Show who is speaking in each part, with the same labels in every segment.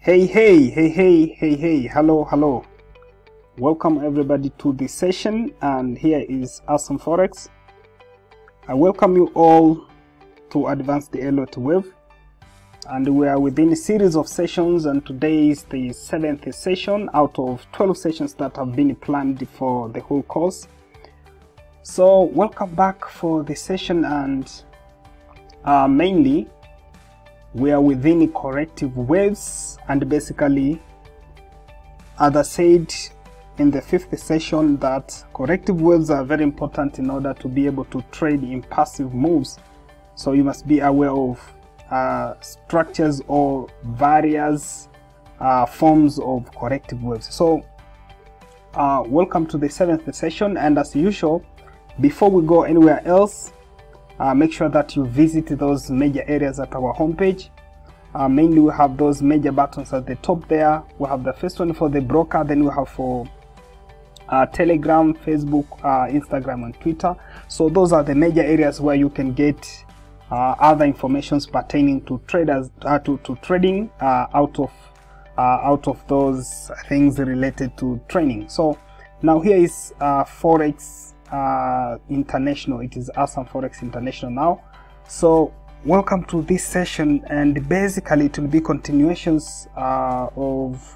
Speaker 1: Hey, hello. Welcome everybody to this session, and here is I-XII Forex. I welcome you all to advance the Elliott wave, and we are within a series of sessions, and today is the 7th session out of 12 sessions that have been planned for the whole course. So welcome back for the session, and mainly we are within corrective waves, and basically, as I said in the 5th session, that corrective waves are very important in order to be able to trade in passive moves. So you must be aware of structures or various forms of corrective waves. So welcome to the 7th session, and as usual, before we go anywhere else, make sure that you visit those major areas at our homepage. Mainly we have those major buttons at the top there. We have the first one for the broker, then we have for Telegram, Facebook, Instagram and Twitter. So those are the major areas where you can get other informations pertaining to traders, to trading out of those things related to training. So now here is Forex International. It is I-XII Forex International now. So welcome to this session, and basically it will be continuations of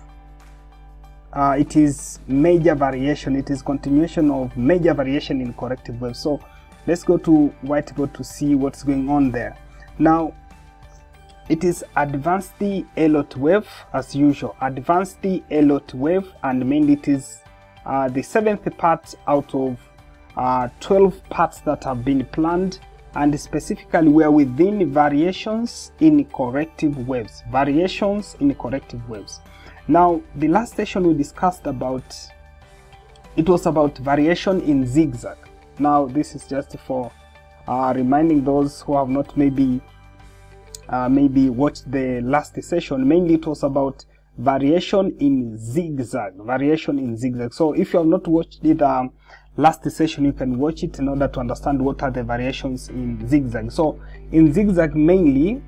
Speaker 1: it is major variation. It is continuation of major variation in corrective waves. So let's go to whiteboard to see what's going on there. Now it is advance the Elliott wave as usual. Advance the Elliott wave, and mainly it is the 7th part out of 12 parts that have been planned, and specifically we are within variations in corrective waves. Variations in corrective waves. Now the last session we discussed about, it was about variation in zigzag. Now this is just for reminding those who have not maybe watched the last session. Mainly it was about variation in zigzag. So if you have not watched it last session, you can watch it in order to understand what are the variations in zigzag. So in zigzag, mainly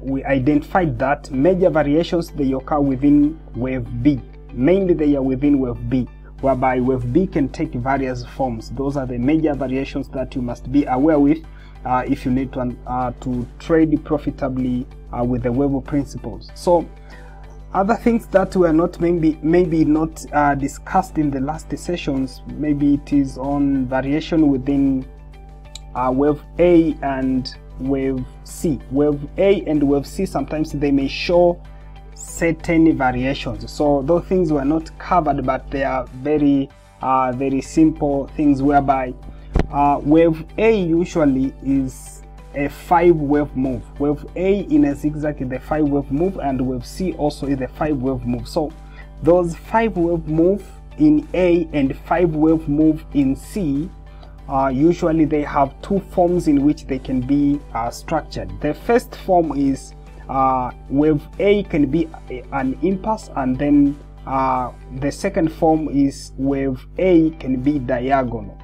Speaker 1: we identified that major variations, they occur within wave B. Mainly they are within wave B, whereby wave B can take various forms. Those are the major variations that you must be aware with if you need to trade profitably with the wave principles. So other things that were not maybe not discussed in the last sessions, maybe it is on variation within wave A and wave C. Wave A and wave C, sometimes they may show certain variations. So those things were not covered, but they are very simple things, whereby wave A usually is a 5-wave move. Wave A in a zigzag is the 5-wave move, and wave C also is the 5-wave move. So those 5-wave move in A and 5-wave move in C, usually they have two forms in which they can be structured. The first form is wave A can be an impasse, and then the second form is wave A can be diagonal.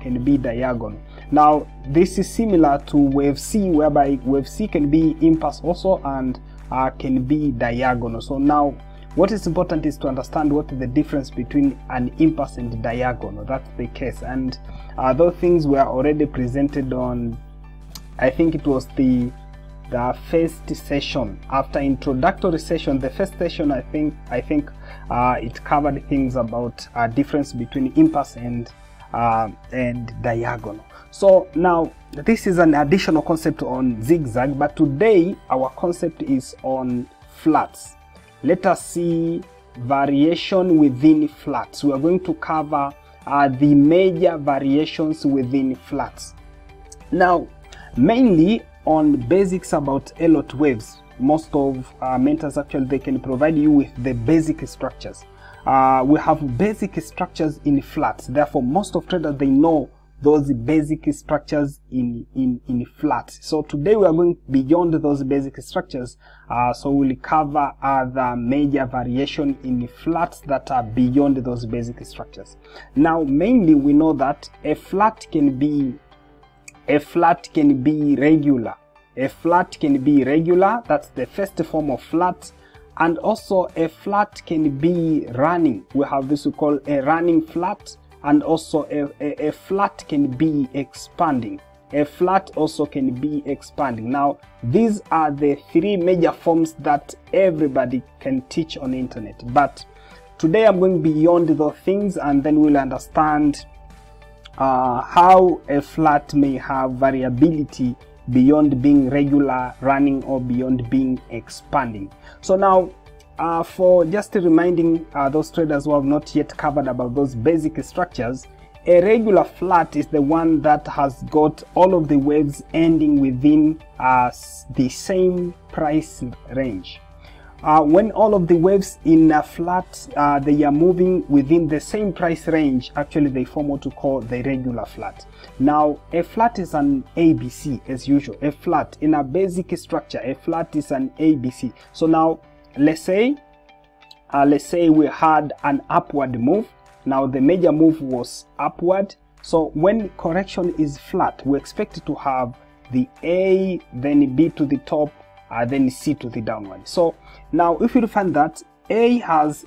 Speaker 1: Now this is similar to wave C, whereby wave C can be impasse also and can be diagonal. So now what is important is to understand what is the difference between an impasse and diagonal. That's the case, and those things were already presented on, I think it was the first session after introductory session. The first session, I think it covered things about difference between impasse and diagonal. So now this is an additional concept on zigzag, but today our concept is on flats. Let us see variation within flats. We are going to cover the major variations within flats. Now mainly on basics about Elliott waves. Most of mentors actually, they can provide you with the basic structures. We have basic structures in flats, therefore most of traders, they know those basic structures in flats. So today we are going beyond those basic structures, so we'll cover other major variation in flats that are beyond those basic structures. Now mainly we know that a flat can be regular. A flat can be regular. That's the first form of flat. And also a flat can be running. We have this we call a running flat, and also a flat can be expanding. A flat also can be expanding. Now, these are the three major forms that everybody can teach on the internet. But today I'm going beyond those things, and then we'll understand how a flat may have variability beyond being regular running or beyond being expanding. So now, for just reminding those traders who have not yet covered about those basic structures, a regular flat is the one that has got all of the waves ending within the same price range. When all of the waves in a flat they are moving within the same price range, actually they form what we call the regular flat. Now, a flat is an ABC as usual. A flat in a basic structure, a flat is an ABC. So now, let's say we had an upward move. Now the major move was upward. So when correction is flat, we expect it to have the A, then B to the top, then C to the downward. So now if you find that A has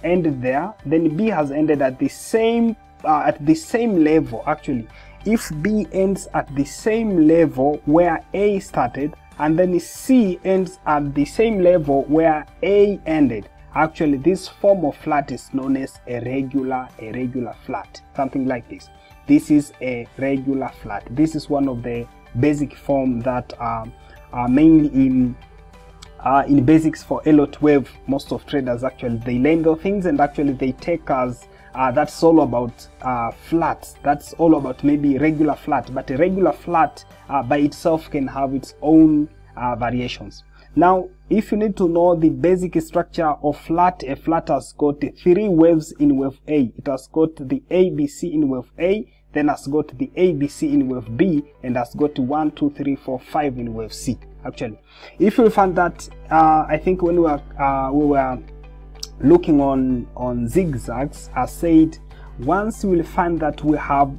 Speaker 1: ended there, then B has ended at the same level. Actually, if B ends at the same level where A started, and then C ends at the same level where A ended, actually this form of flat is known as a regular flat, something like this. This is a regular flat. This is one of the basic form that are mainly in basics for Elliott wave. Most of traders actually they learn those things, and actually they take as that's all about flats. That's all about maybe regular flat, but a regular flat by itself can have its own variations. Now, if you need to know the basic structure of flat, a flat has got three waves in wave A. It has got the ABC in wave A, then has got the ABC in wave B, and has got 1, 2, 3, 4, 5 in wave C. Actually, if you find that, I think when we were looking on zigzags, I said once you will find that we have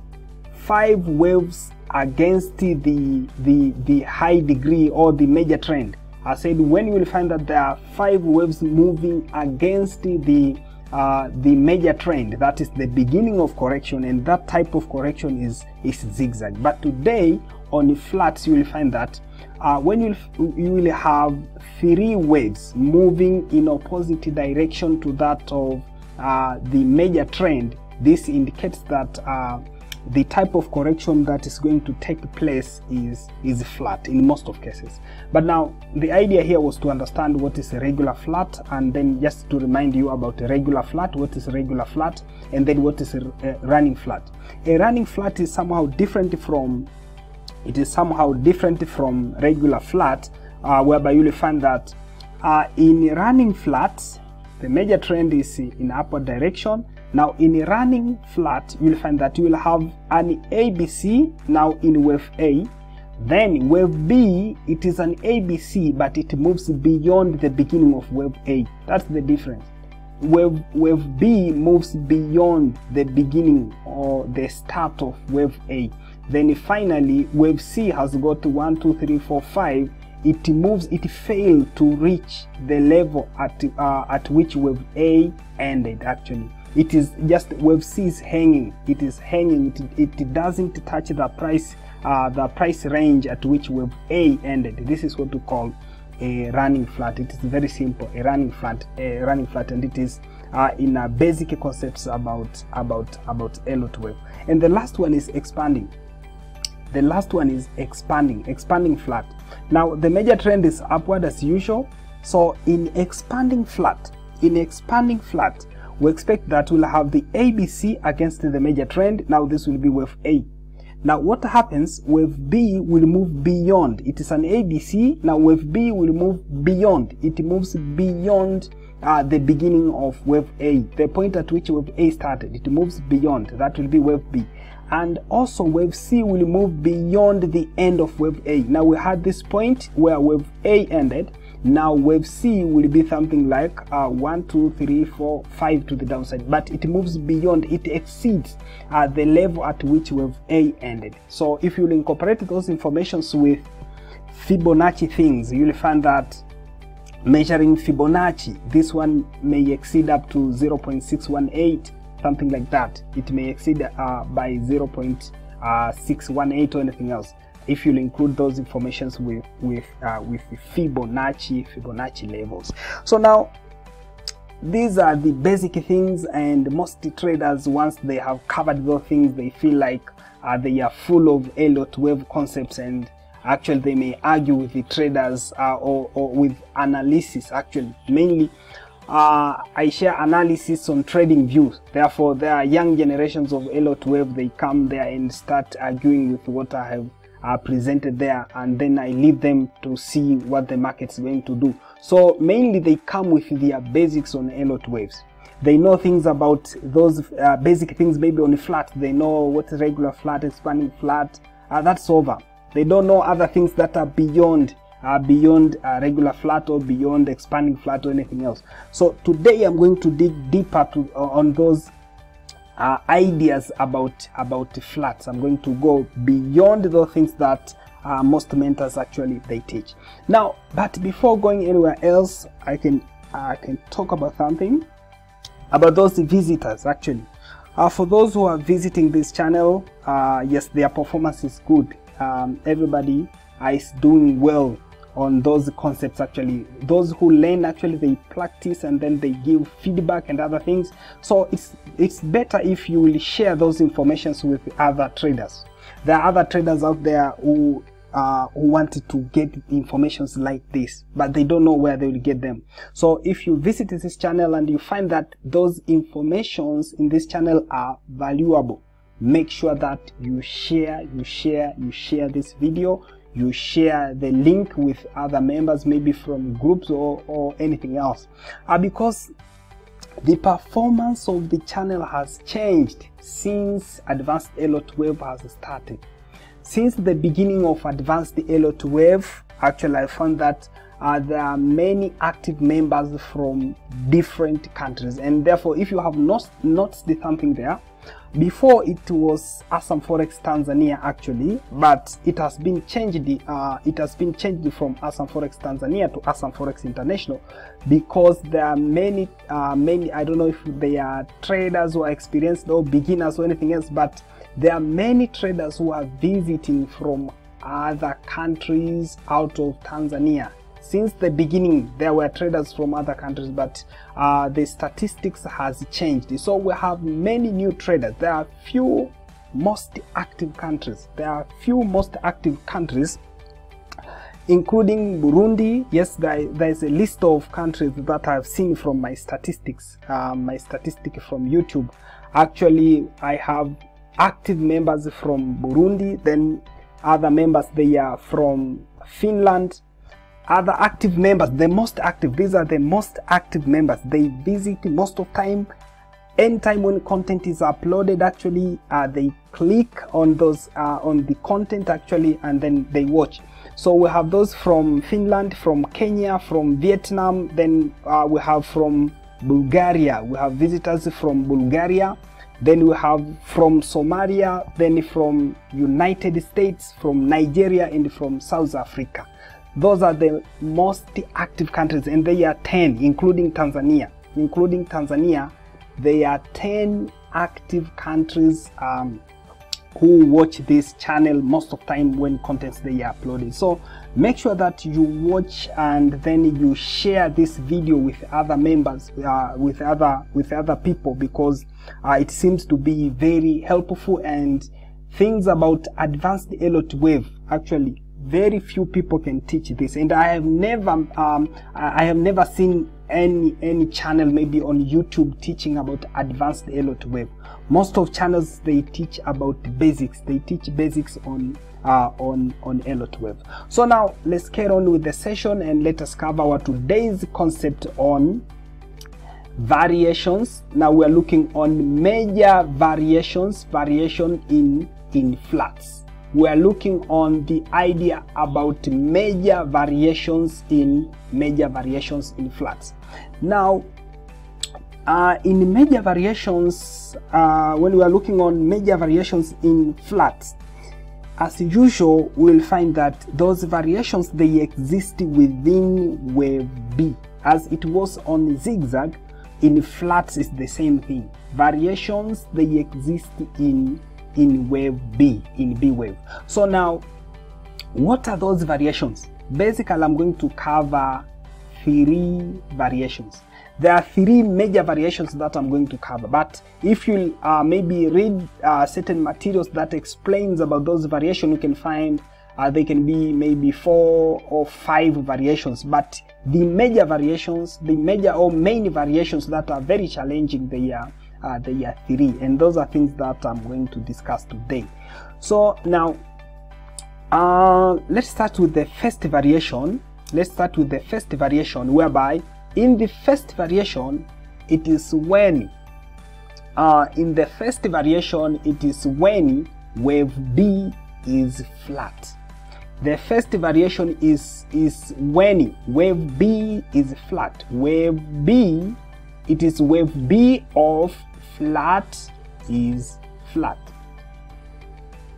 Speaker 1: 5 waves against the high degree or the major trend. I said when you will find that there are 5 waves moving against the major trend, that is the beginning of correction, and that type of correction is zigzag. But today on the flats you will find that when you will have 3 waves moving in opposite direction to that of the major trend. This indicates that the type of correction that is going to take place is flat in most of cases. But now the idea here was to understand what is a regular flat, and then just to remind you about a regular flat, what is a regular flat, and then what is a running flat. A running flat is somehow different from regular flat, whereby you will find that in running flats the major trend is in upward direction. Now in a running flat you will find that you will have an ABC now in wave A, then wave B, it is an ABC but it moves beyond the beginning of wave A. That's the difference. Wave B moves beyond the beginning or the start of wave A. Then finally wave C has got 1, 2, 3, 4, 5. It failed to reach the level at which wave A ended. Actually, it is just wave C is hanging. It is hanging. It doesn't touch the price range at which wave A ended. This is what we call a running flat. It is very simple. A running flat, and it is in basic concepts about Elliott wave. And the last one is expanding. The last one is expanding flat. Now the major trend is upward as usual. So in expanding flat, we expect that we'll have the ABC against the major trend. Now this will be wave A. Now what happens? Wave B will move beyond. It is an ABC. Now wave B will move beyond. It moves beyond the beginning of wave A, the point at which wave A started. It moves beyond. That will be wave B. And also wave C will move beyond the end of wave A. Now we had this point where wave A ended. Now wave C will be something like 1, 2, 3, 4, 5 to the downside, but it moves beyond, it exceeds the level at which wave A ended. So if you incorporate those informations with Fibonacci things, you'll find that measuring Fibonacci. This one may exceed up to 0.618, something like that. It may exceed by 0.618 or anything else, if you'll include those informations with Fibonacci levels. So now, these are the basic things, and most traders, once they have covered those things, they feel like they are full of Elliott wave concepts, and actually they may argue with the traders or with analysis. Actually, mainly I share analysis on trading views. Therefore, there are young generations of Elliott wave. They come there and start arguing with what I have presented there, and then I leave them to see what the market's going to do. So mainly they come with their basics on Elliott waves. They know things about those basic things, maybe on a flat. They know what's regular flat, expanding flat. That's over. They don't know other things that are beyond regular flat or beyond expanding flat or anything else. So today I'm going to dig deeper on those ideas about flats. I'm going to go beyond those things that most mentors actually they teach. Now, but before going anywhere else, I can talk about something about those visitors. Actually, for those who are visiting this channel, yes, their performance is good. Everybody is doing well on those concepts. Actually, those who learn, actually they practice and then they give feedback and other things. So it's better if you will share those informations with other traders. There are other traders out there who wanted to get informations like this, but they don't know where they will get them. So if you visit this channel and you find that those informations in this channel are valuable, make sure that you share this video. You share the link with other members, maybe from groups or anything else, because the performance of the channel has changed since Advanced Elliott Wave has started. Since the beginning of Advanced Elliott Wave, actually I found that there are many active members from different countries, and therefore if you have noticed something there, before it was I-XII Forex Tanzania actually, but it has been changed. It has been changed from I-XII Forex Tanzania to I-XII Forex International, because there are many. I don't know if they are traders who are experienced or beginners or anything else, but there are many traders who are visiting from other countries out of Tanzania. Since the beginning, there were traders from other countries, but the statistics has changed. So we have many new traders. There are few most active countries. Including Burundi. Yes, there is a list of countries that I've seen from my statistics, from YouTube. Actually, I have active members from Burundi. Then other members, they are from Finland. Other active members, the most active, these are the most active members. They visit most of time. Anytime when content is uploaded, actually they click on those on the content actually, and then they watch. So we have those from Finland, from Kenya, from Vietnam. Then we have from Bulgaria. We have visitors from Bulgaria. Then we have from Somalia. Then from United States, from Nigeria, and from South Africa. Those are the most active countries, and they are 10, including Tanzania. They are 10 active countries who watch this channel most of the time when contents they are uploaded. So make sure that you watch and then you share this video with other members, with other people, because it seems to be very helpful. And things about Advanced Elliott Wave, actually very few people can teach this, and I have never seen any channel maybe on YouTube teaching about Advanced Elliott Wave. Most of channels, they teach about basics. They teach basics on Elliott Wave. So now let's carry on with the session, and let us cover our today's concept on variations. Now we are looking on major variations, variation in flats. We are looking on the idea about major variations in flats. Now, in major variations, when we are looking on major variations in flats, as usual, we'll find that those variations, they exist within wave B. As it was on zigzag, in flats is the same thing. Variations, they exist in wave B, in B wave. So now, what are those variations? Basically, I'm going to cover 3 variations. There are 3 major variations that I'm going to cover, but if you maybe read certain materials that explains about those variations, you can find they can be maybe 4 or 5 variations, but the major variations, the major or main variations that are very challenging, they are 3, and those are things that I'm going to discuss today. So now, let's start with the first variation. Let's start with the first variation, whereby in the first variation, it is when wave B is flat. The first variation is when wave B is flat. Wave B, it is wave B of flat is flat.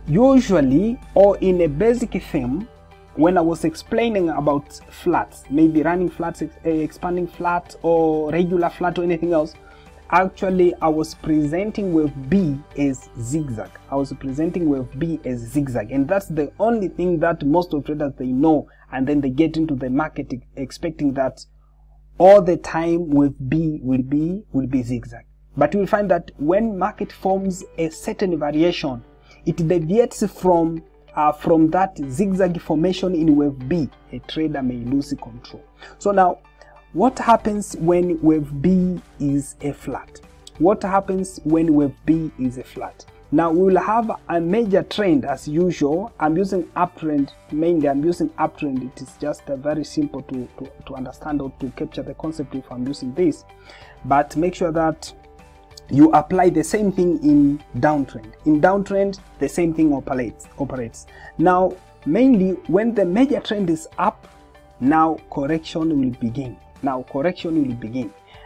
Speaker 1: Usually, or in a basic theme, when I was explaining about flats, maybe running flats, expanding flat, or regular flat, or anything else, actually I was presenting wave B as zigzag. I was presenting wave B as zigzag, and that's the only thing that most of traders, they know, and then they get into the market expecting that all the time wave B will be zigzag. But you will find that when market forms a certain variation, it deviates from that zigzag formation in wave B. A trader may lose control. So now, what happens when wave B is a flat? What happens when wave B is a flat? Now we will have a major trend as usual. I'm using Uptrend mainly. I'm using Uptrend. It is just very simple to understand or to capture the concept if I'm using this. But make sure that you apply the same thing in downtrend. In downtrend, the same thing operates. Now, mainly when the major trend is up, now correction will begin.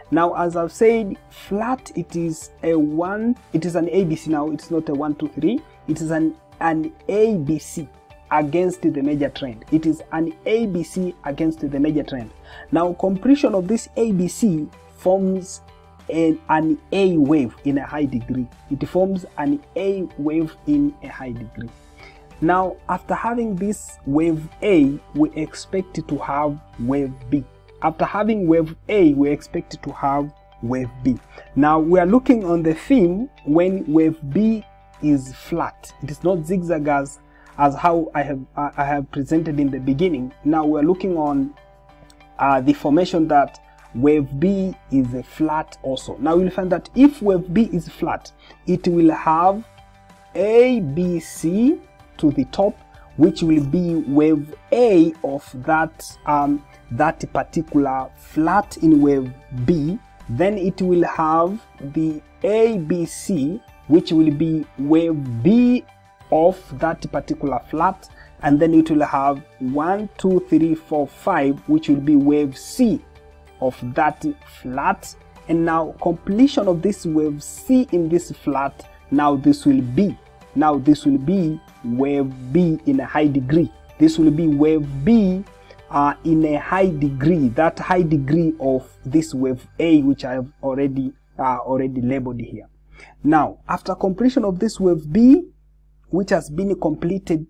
Speaker 1: Now, as I've said, flat, it is an ABC now. It's not a 1, 2, 3. It is an ABC against the major trend. It is an ABC against the major trend. Now, completion of this ABC forms an A wave in a high degree. It forms an A wave in a high degree. Now, after having this wave A, we expect to have wave B. After having wave A, we expect to have wave B. Now, we are looking on the theme when wave B is flat. It is not zigzag as how I have presented in the beginning. Now, we are looking on the formation that wave B is a flat also. Now we'll find that if wave B is flat, it will have ABC to the top, which will be wave A of that particular flat in wave B. Then it will have the ABC, which will be wave B of that particular flat, and then it will have 1, 2, 3, 4, 5, which will be wave C of that flat. And now completion of this wave C in this flat, now this will be wave B in a high degree. This will be wave B in a high degree, that high degree of this wave A, which I have already labeled here. Now, after completion of this wave B, which has been completed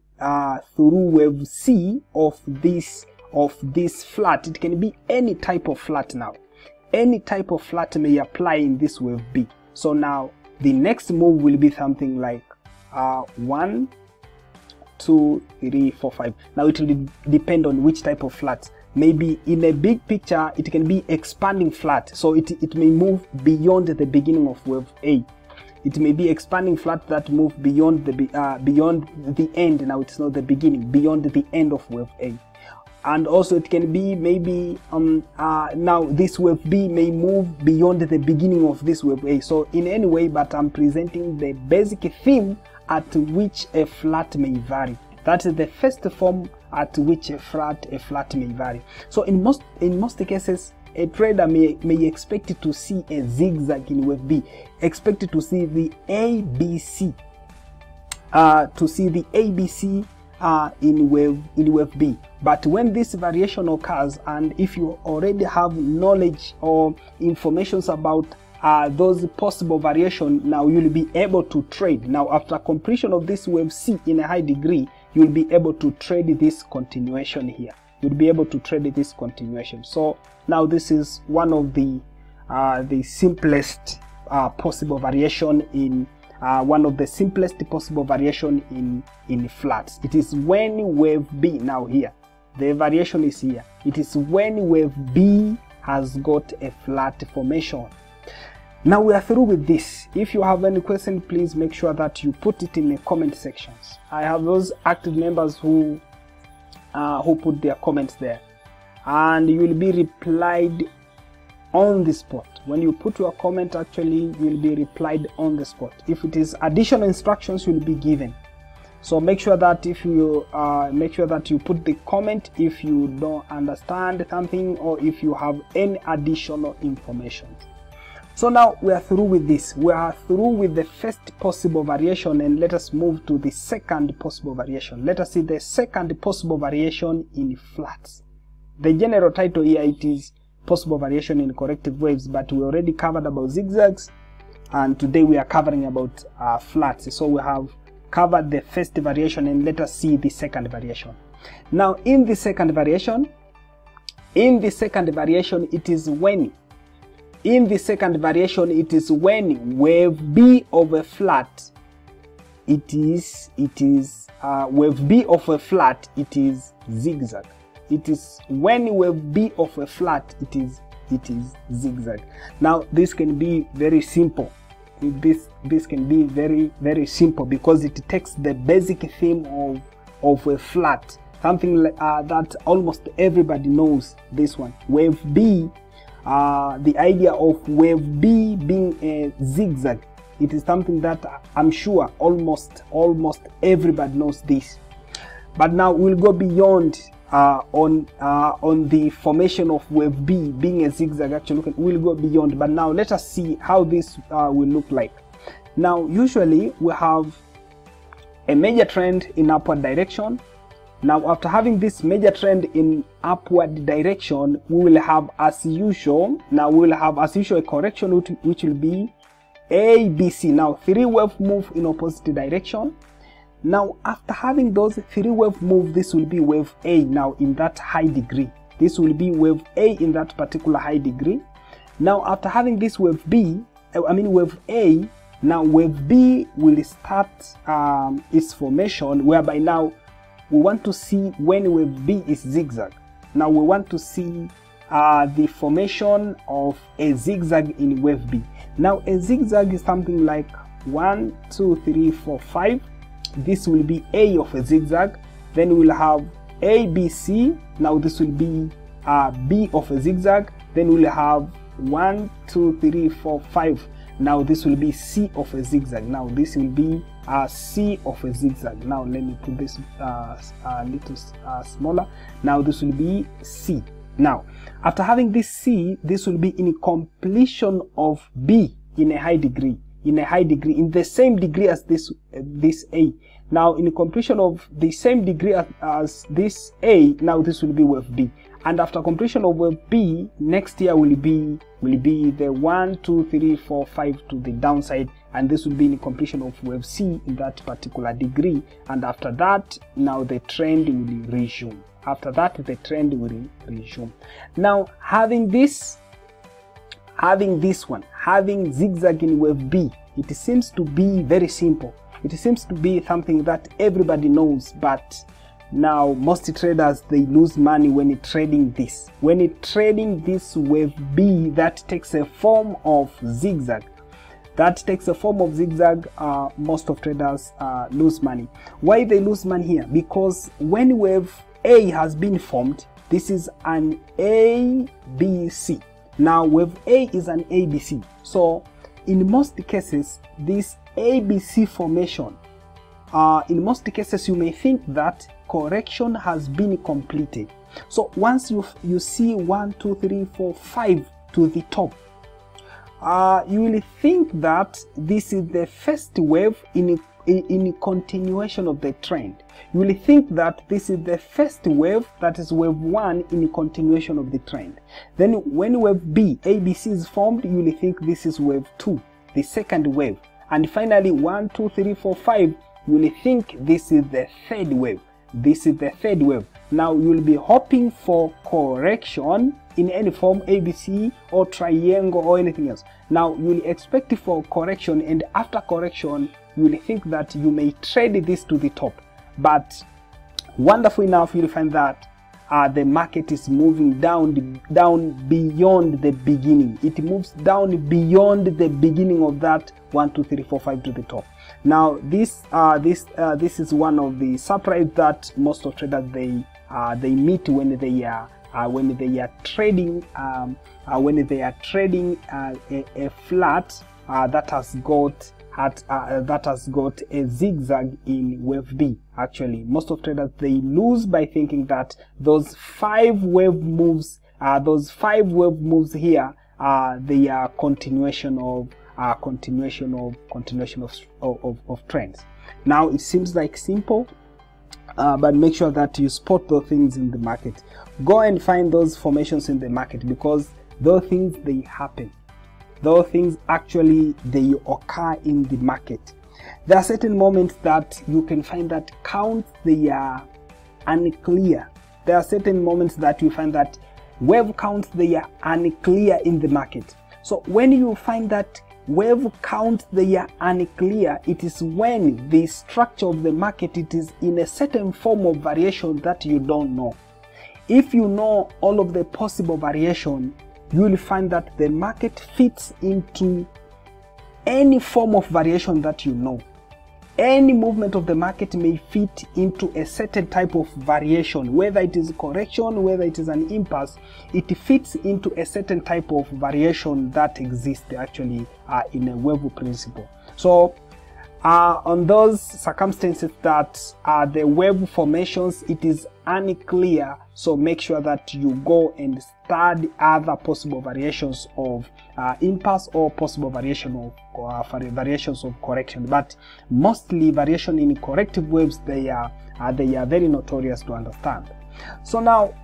Speaker 1: through wave C of this flat, it can be any type of flat. Now any type of flat may apply in this wave B. So now the next move will be something like 1, 2, 3, 4, 5. Now it will depend on which type of flat. Maybe in a big picture it can be expanding flat, so it may move beyond the beginning of wave A. It may be expanding flat that move beyond the end. Now it's not the beginning, beyond the end of wave A. And also it can be maybe now this wave B may move beyond the beginning of this wave A. So in any way, but I'm presenting the basic theme at which a flat may vary. That is the first form at which a flat may vary. So in most cases, a trader may expect to see a zigzag in wave B, expect to see the ABC to see the ABC in wave B. But when this variation occurs, and if you already have knowledge or information about those possible variation, now you'll be able to trade. Now after completion of this wave C in a high degree, you'll be able to trade this continuation here. You'll be able to trade this continuation. So now this is one of the simplest possible variation in in flats. It is when wave B, now here the variation is here, it is when wave B has got a flat formation. Now we are through with this. If you have any question, please make sure that you put it in the comment sections. I have those active members who put their comments there, and you will be replied on the spot. When you put your comment, actually you will be replied on the spot. If it is additional instructions, you will be given. So make sure that if you put the comment if you don't understand something or if you have any additional information. So now we are through with this. We are through with the first possible variation, and let us move to the second possible variation. Let us see the second possible variation in flats. The general title here, it is possible variation in corrective waves, but we already covered about zigzags, and today we are covering about flats. So we have covered the first variation, and let us see the second variation. Now in the second variation, it is when wave B of a flat, it is wave B of a flat, it is zigzag. It is when wave B of a flat, it is zigzag. Now this can be very simple. This can be very simple because it takes the basic theme of a flat, something like, that almost everybody knows. This one, wave B. The idea of wave B being a zigzag, it is something that I'm sure almost everybody knows this. But now we'll go beyond on the formation of wave B being a zigzag. Actually, we'll go beyond, but now let us see how this will look like. Now usually we have a major trend in upward direction. Now after having this major trend in upward direction, we will have as usual a correction which will be ABC. Now 3 wave move in opposite direction. Now after having those 3 wave move, this will be wave A. Now in that high degree, this will be wave A in that particular high degree. Now after having this wave A, now wave B will start its formation, whereby now we want to see when wave B is zigzag. Now we want to see the formation of a zigzag in wave B. Now a zigzag is something like 1, 2, 3, 4, 5. This will be A of a zigzag. Then we'll have A, B, C. Now this will be B of a zigzag. Then we'll have 1, 2, 3, 4, 5. Now this will be C of a zigzag. Now this will be C of a zigzag. Now let me put this a little smaller. Now this will be C. Now after having this C, this will be in completion of B in a high degree. In the same degree as this A. Now in the completion of the same degree as this A, now this will be wave B. And after completion of wave B, next year will be the 1, 2, 3, 4, 5 to the downside, and this will be in the completion of wave C in that particular degree. And after that, now the trend will resume. Now having zigzag in wave B, it seems to be very simple. It seems to be something that everybody knows, but now most traders, they lose money when trading this. When trading this wave B that takes a form of zigzag, most of traders lose money. Why they lose money here? Because when wave A has been formed, this is an ABC. Now wave A is an ABC. So in most cases, this ABC formation, in most cases you may think that correction has been completed. So once you see 1, 2, 3, 4, 5 to the top, you will think that this is the first wave in in continuation of the trend. You will think that this is the first wave, that is wave 1 in continuation of the trend. Then when wave B, ABC is formed, you will think this is wave 2, the second wave. And finally 1, 2, 3, 4, 5, you will think this is the third wave. This is the third wave. Now you will be hoping for correction in any form, ABC or triangle or anything else. Now you will expect for correction, and after correction you will think that you may trade this to the top. But wonderful enough, you'll find that the market is moving down beyond the beginning. It moves down beyond the beginning of that 1, 2, 3, 4, 5 to the top. Now this is one of the surprises that most of traders they meet when they are trading a flat that has got a zigzag in wave B. Actually, most of traders, they lose by thinking that those 5 wave moves here, they are continuation of trends. Now it seems like simple, but make sure that you spot those things in the market. Go and find those formations in the market, because those things, they happen. Those things actually, they occur in the market. There are certain moments that you can find that counts, they are unclear. There are certain moments that you find that wave counts, they are unclear in the market. So when you find that wave counts, they are unclear, it is when the structure of the market, it is in a certain form of variation that you don't know. If you know all of the possible variation, you will find that the market fits into any form of variation that you know. Any movement of the market may fit into a certain type of variation, whether it is correction, whether it is an impasse, it fits into a certain type of variation that exists actually in a wave principle. So on those circumstances that the wave formations, it is unclear, so make sure that you go and study other possible variations of impasse or possible variation of variations of correction. But mostly variation in corrective waves, they are very notorious to understand. So now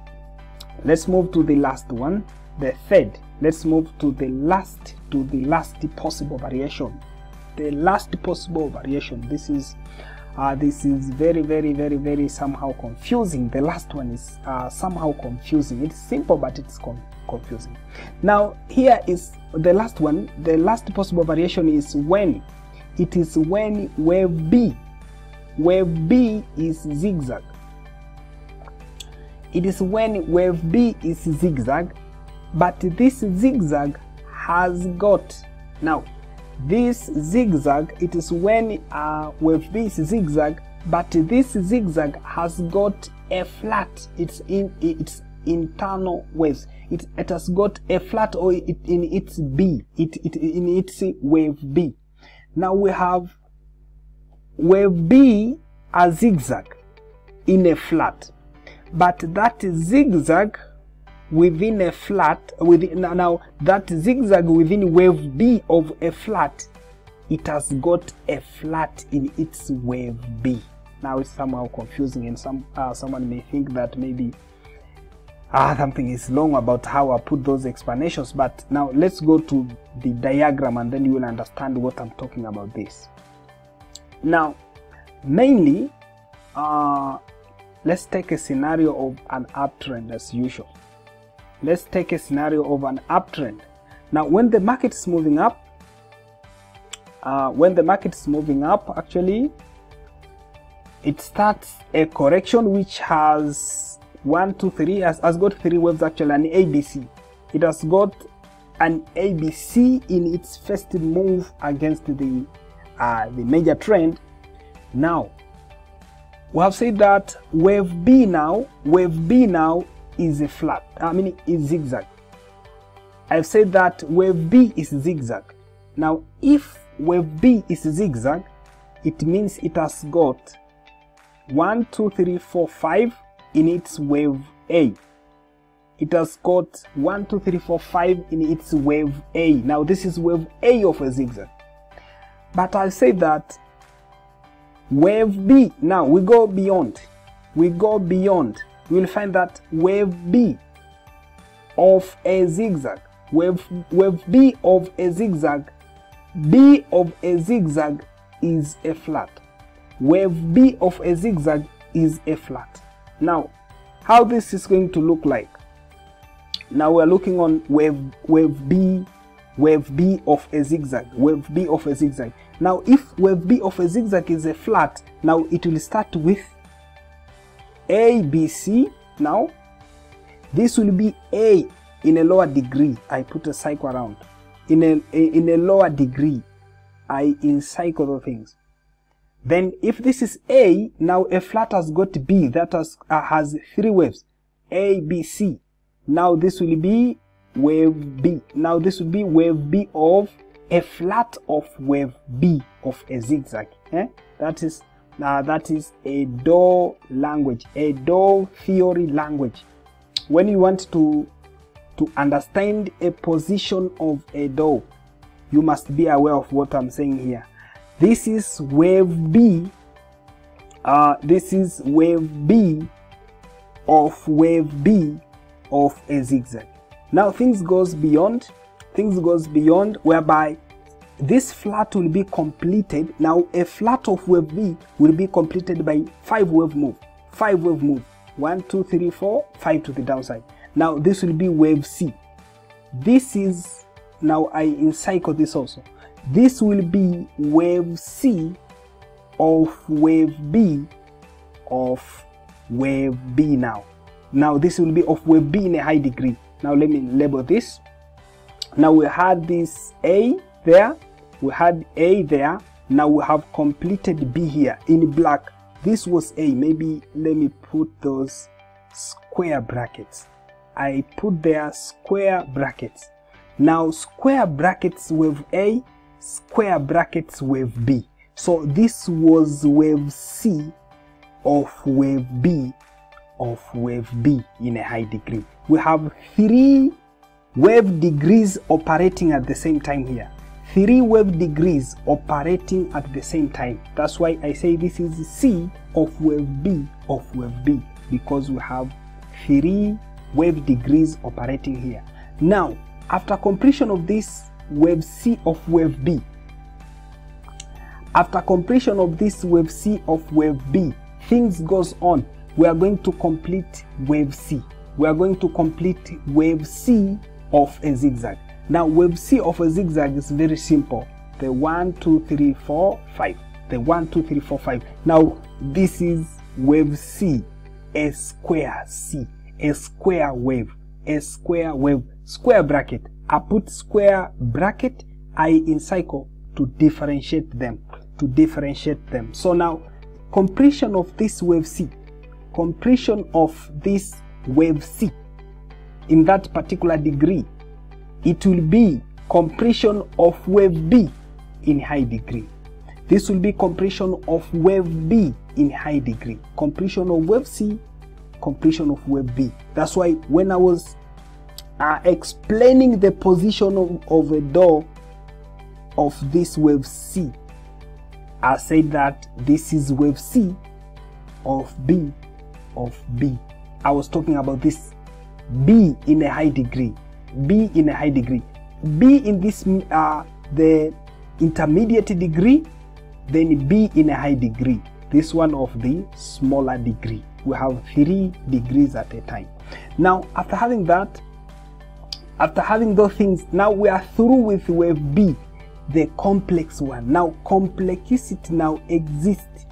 Speaker 1: let's move to the last one, the third. Let's move to the last possible variation. The last possible variation. This is very somehow confusing. The last one is somehow confusing. It's simple, but it's confusing. Now here is the last one. The last possible variation is when wave B is zigzag. It is when wave B is zigzag, but this zigzag has got, now this zigzag, it is when wave B is zigzag, but this zigzag has got a flat. It's in its internal waves. It has got a flat, or in its B, in its wave B. Now we have wave B a zigzag in a flat, but that zigzag within a flat, now that zigzag within wave B of a flat, it has got a flat in its wave B. Now it's somehow confusing, and someone may think that maybe something is long about how I put those explanations. But now let's go to the diagram, and then you will understand what I'm talking about this. Now mainly let's take a scenario of an uptrend as usual. Let's take a scenario of an uptrend. Now when the market is moving up, actually it starts a correction which has 1, 2, 3, has got 3 waves actually, an ABC. It has got an ABC in its first move against the major trend. Now we have said that wave B now is a flat, is zigzag. I've said that wave B is zigzag. Now if wave B is zigzag, it means it has got 1, 2, 3, 4, 5 in its wave A. It has got 1, 2, 3, 4, 5 in its wave A. Now this is wave A of a zigzag. But I'll say that Wave B, now we go beyond. We'll find that wave B of a zigzag, wave B of a zigzag, B of a zigzag is a flat. Wave B of a zigzag is a flat. Now, how this is going to look like? Now we're looking on wave B of a zigzag, wave B of a zigzag. Now if wave B of a zigzag is a flat, now it will start with A, B, C. Now this will be A in a lower degree. I put a cycle around. In a lower degree, I encircle the things. Then if this is A, now a flat has got B that has 3 waves, A, B, C. Now this will be wave B. Now this will be wave B of a flat of wave B of a zigzag. That is a DOE language, a DOE theory language. When you want to understand a position of a DOE, you must be aware of what I'm saying here. This is wave B. This is wave B of a zigzag. Now things goes beyond, whereby this flat will be completed. Now a flat of wave B will be completed by 5 wave move. 1, 2, 3, 4, 5 to the downside. Now this will be wave C. This is, now I encircle this also. This will be wave C of wave B of wave B now. Now this will be of wave B in a high degree. Now let me label this. Now we had this A there. Now we have completed B here in black. This was A. Maybe let me put those square brackets. I put there square brackets. Now square brackets wave A, square brackets wave B. So this was wave C of wave B in a high degree. We have 3 wave degrees operating at the same time here. 3 wave degrees operating at the same time. That's why I say this is C of wave B, because we have 3 wave degrees operating here. Now, after completion of this wave C of wave B, things goes on. We are going to complete wave C. Wave C of a zigzag. Now wave C of a zigzag is very simple. The 1, 2, 3, 4, 5. The 1, 2, 3, 4, 5. Now this is wave C, a square C, a square wave, square bracket. I put square bracket, I encircle to differentiate them. So now completion of this wave C, in that particular degree, it will be completion of wave B in high degree. This will be completion of wave B in high degree. Completion of wave C, completion of wave B. That's why when I was explaining the position of a DOE of this wave C, I said that this is wave C of B. I was talking about this B in a high degree. B in this the intermediate degree, then B in a high degree. This one of the smaller degree. We have 3 degrees at a time. Now after having those things, now we are through with wave B, the complex one. Now complexity now exists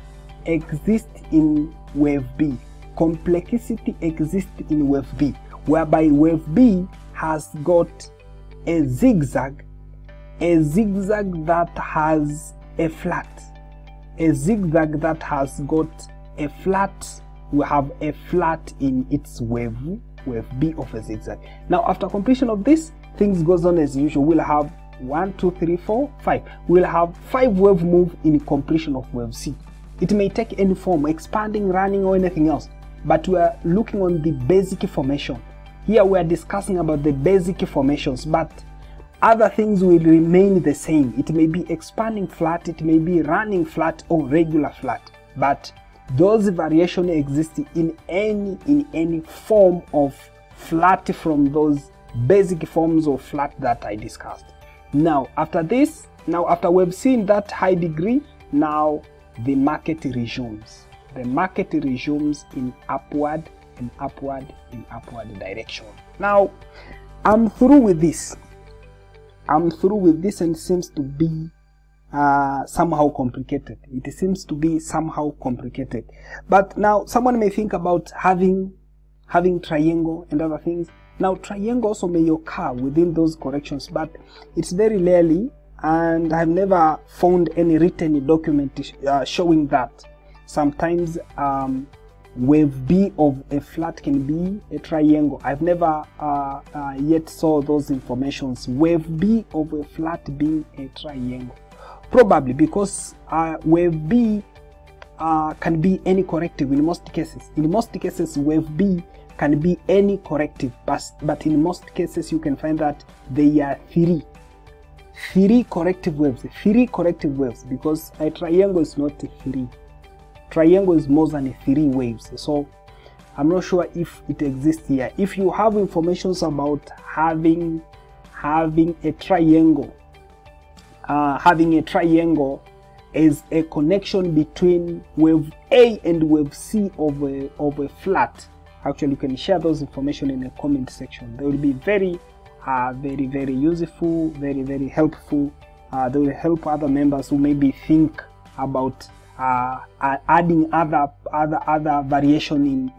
Speaker 1: in wave B. Complexity exists in wave B, whereby wave B has got a zigzag that has a flat. We have a flat in its wave B of a zigzag. Now after completion of this, things goes on as usual. We'll have 1, 2, 3, 4, 5. We'll have 5 wave move in completion of wave C. It may take any form, expanding, running, or anything else, but we are looking on the basic formation. Here we are discussing about the basic formations, but Other things will remain the same. It may be expanding flat, it may be running flat or regular flat, but those variations exist in any form of flat from those basic forms of flat that I discussed. Now after this, after we've seen that high degree, now the market resumes. The market resumes in upward and upward in upward direction. Now I'm through with this. And it seems to be somehow complicated. It seems to be somehow complicated. But now someone may think about having triangle and other things. Now triangle also may occur within those corrections, but it's very rarely, and I've never found any written document showing that. Sometimes wave B of a flat can be a triangle. I've never yet saw those informations. Wave B of a flat being a triangle. Probably because wave B can be any corrective in most cases. In most cases, wave B can be any corrective, but in most cases you can find that they are three corrective waves. Three corrective waves, because a triangle is not three. Triangle is more than 3 waves, so I'm not sure if it exists here. If you have information about having a triangle, is a connection between wave A and wave C of a flat, actually you can share those information in the comment section. They will be very useful, very helpful. They will help other members who maybe think about adding other variation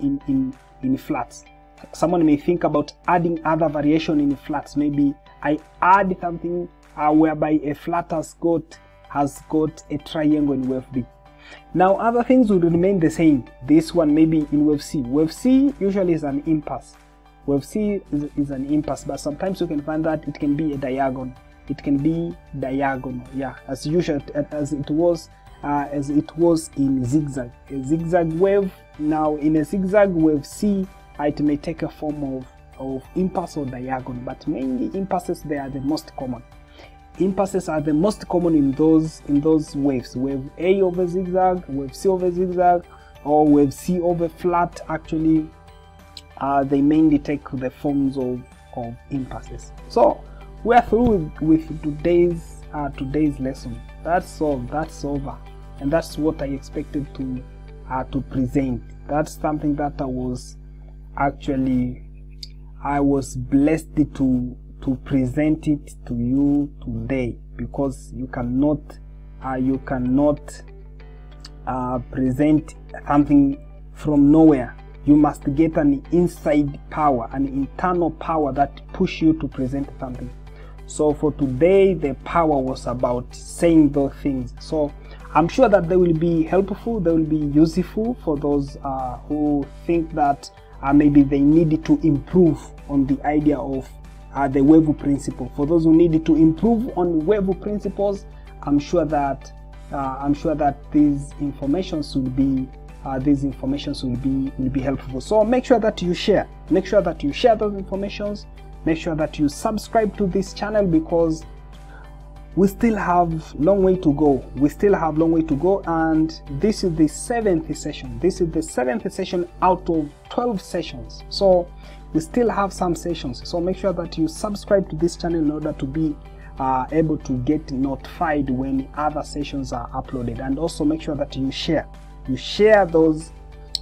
Speaker 1: in flats. Someone may think about adding other variation in flats. Maybe I add something whereby a flat has got a triangle in wave B. Now other things will remain the same. This one maybe in wave C. Wave C usually is an impasse. Wave C is an impasse, but sometimes you can find that it can be a diagonal. It can be diagonal, yeah, as usual, as it was in zigzag. A zigzag wave. Now in a zigzag wave C, it may take a form of impasse or diagonal, but mainly impasses, they are the most common. Impasses are the most common in those waves. Wave A over zigzag, wave C over zigzag, or wave C over flat. Actually, they mainly take the forms of impasses. So we are through with today's lesson. That's all. That's over, and that's what I expected to present. That's something that I was blessed to present it to you today, because you cannot present something from nowhere. You must get an inside power, an internal power that push you to present something. So for today, the power was about saying those things. So I'm sure that they will be helpful, they will be useful for those who think that maybe they need to improve on the idea of the wave principle. For those who need to improve on wave principles, I'm sure that these informations will be helpful. So make sure that you share. Make sure that you share those informations. Make sure that you subscribe to this channel, because we still have long way to go. And this is the 7th session. This is the 7th session out of 12 sessions. So we still have some sessions. So make sure that you subscribe to this channel in order to be able to get notified when other sessions are uploaded. And also make sure that you share those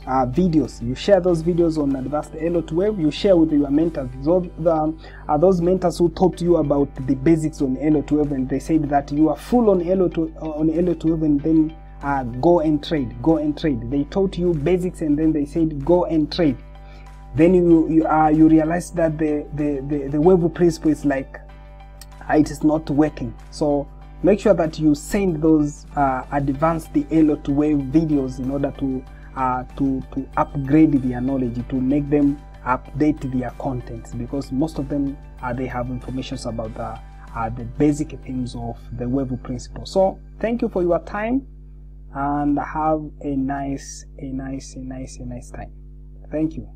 Speaker 1: videos. You share those videos on Advanced Elliott Wave. You share with your mentors. Those mentors who taught you about the basics on Elliott Wave, and they said that you are full on Elliott Wave, and then go and trade. They taught you basics, and then they said go and trade. Then you realize that the wave principle is like it is not working. So make sure that you send those advanced Elliott Wave videos in order to upgrade their knowledge, to make them update their contents, because most of them they have information about the basic themes of the wave principle. So thank you for your time, and have a nice time. Thank you.